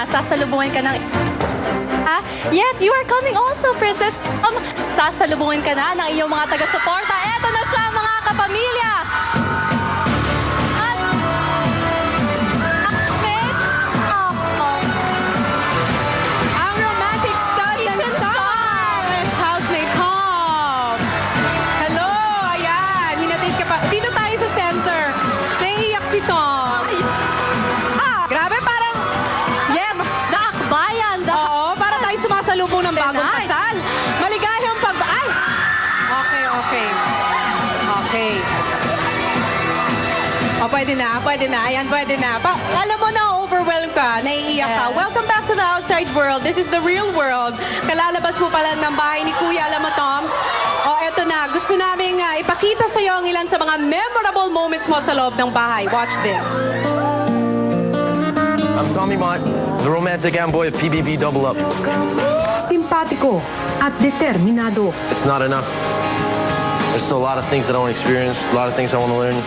na, sasalubungin ka ng... Yes, you are coming also, Princess Tom. Sasalubungin ka na ng iyong mga taga-suporta. Eto na siya, mga kapamilya. At... Ang romantic study and stars. Housemate Tom. Hello, ayan. Hinatid ka pa. Dito tayo sa center. Naiiyak si Tom. Grabe, parang... Yes, daakbayan. Oo, para tayo sumasalubong ng bagong Nice. kasal. Maligayang pag... Ay! Okay. Okay. O, pwede na. Ayan, pwede na. Alam mo na, overwhelmed ka, naiiyak ka. Yes. Welcome back to the outside world. This is the real world. Kalalabas mo pa lang ng bahay ni Kuya. Alam mo, Tom? O, eto na. Gusto namin ipakita sa'yo ang ilan sa mga memorable moments mo sa loob ng bahay. Watch this. I'm Tommy Mott, the romantic amboy of PBB Double Up. Simpatiko at determinado. It's not enough. There's still a lot of things that I want to experience, a lot of things I want to learn.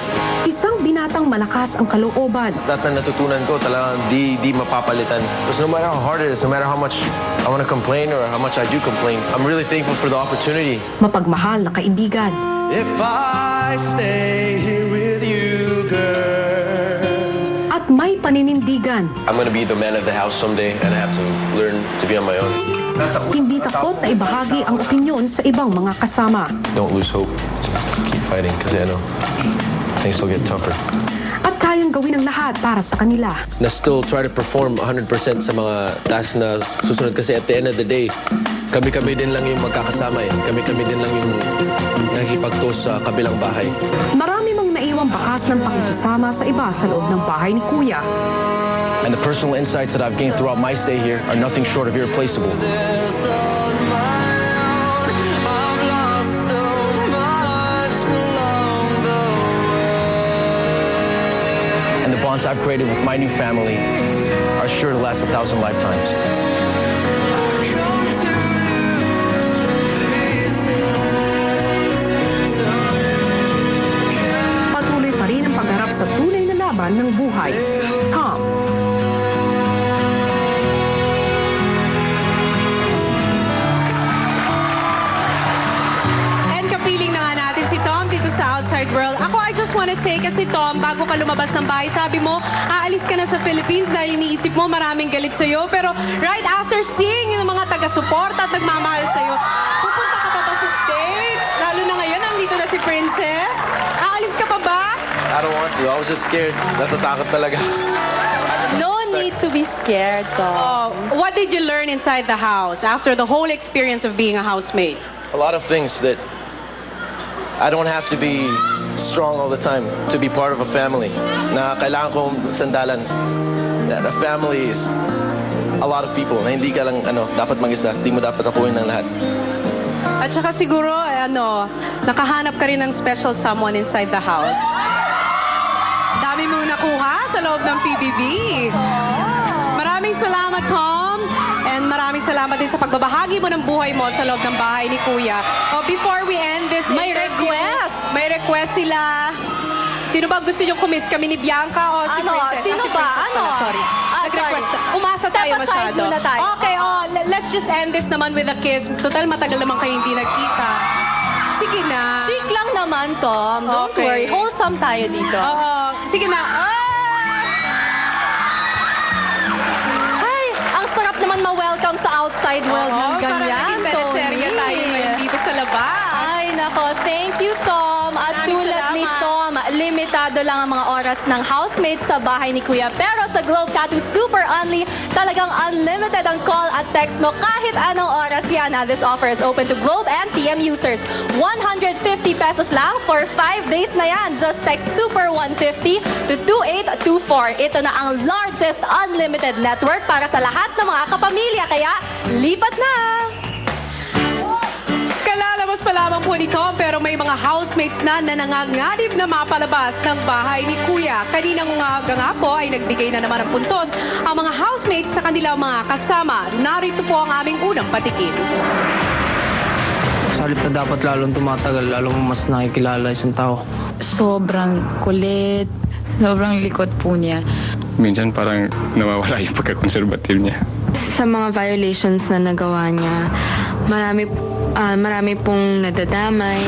Isang binatang malakas ang kalooban. Lahat na natutunan ko talagang di mapapalitan. Because no matter how hard it is, no matter how much I want to complain or how much I do complain, I'm really thankful for the opportunity. Mapagmahal na kaibigan. If I stay here with you, girl, At may paninindigan. I'm gonna be the man of the house someday and I have to learn to be on my own. Hindi takot na ibahagi ang opinyon sa ibang mga kasama. Don't lose hope. Keep fighting because I know things will get tougher. At kayang gawin ang lahat para sa kanila. Na still try to perform 100% sa mga tasks na susunod kasi at the end of the day, kami-kami din lang yung magkakasama eh. Kami-kami din lang yung nakikipagtos sa kabilang bahay. Marami mang naiwang bakas ng pakikisama sa iba sa loob ng bahay ni Kuya. And the personal insights that I've gained throughout my stay here are nothing short of irreplaceable. And the bonds I've created with my new family are sure to last 1,000 lifetimes. Patuloy pa rin ang pagharap sa tunay na laban ng buhay. Tom. And kapiling na nga natin si Tom dito sa outside world. Ako, I just wanna say, kasi Tom, bago ka lumabas ng bahay, sabi mo, aalis ka na sa Philippines dahil iniisip mo maraming galit sa'yo. Pero right after seeing yung mga taga-suporta at nagmamahal sa'yo, pupunta ka pa ba sa States? Lalo na ngayon, nandito na si Princess. Aalis ka pa ba? I don't want to. I was just scared. Natatakot talaga. No need to be scared, Tom. Oh, what did you learn inside the house after the whole experience of being a housemate? A lot of things that I don't have to be strong all the time to be part of a family. Na kailangan kong sandalan. That a family is a lot of people. Na hindi ka lang dapat mag-isa. Hindi mo dapat akuin ng lahat. At saka siguro, nakahanap ka rin ng special someone inside the house. Dami mong nakuha sa loob ng PBB. Maraming salamat, Tom. And maraming salamat din sa pagbabahagi mo ng buhay mo sa loob ng bahay ni Kuya. Oh, before we end this May interview, request. May request sila. Sino ba gusto nyo kumiss? Kami ni Bianca o si Ano? Princess? Sino Si ba? Princess Ano? pala, sorry. Nag-request. Sorry. Umasa Step tayo aside masyado. muna tayo. Okay, let's just end this naman with a kiss. Total, matagal naman kayo hindi nagkita. Sige na. Chic lang naman, Tom. Don't Okay. worry. Wholesome tayo dito. Oo. Sige na. Ay, ang sarap naman ma-welcome sa outside world ng ganyan, Parang naging teleserye Tony. tayo ngayon dito sa labas. Ay, nako. Thank you, Tom. At Maraming tulad ni salamat. Tom, limitado lang ang mga oras ng housemates sa bahay ni Kuya. Pero sa Globe Tattoo Super Only, talagang unlimited ang call at text mo kahit anong oras yan. This offer is open to Globe and TM users. 150 pesos lang for 5 days na yan. Just text Super 150 to 2824. Ito na ang largest unlimited network para sa lahat ng mga kapamilya. Kaya, lipat na! Kalalabas pa lamang po ni Tom, pero may mga housemates na nanganganib na mapalabas ng bahay ni Kuya. Kaninang umaga nga po ay nagbigay na naman ng puntos ang mga housemates sa kanilang mga kasama. Narito po ang aming unang patikin. Sa halip na dapat lalong tumatagal, lalong mas nakikilala isang tao. Sobrang kulit, sobrang likot po niya. minsan parang nawawala yung pagka-conservative niya. Sa mga violations na nagawa niya, marami pong nadadamay.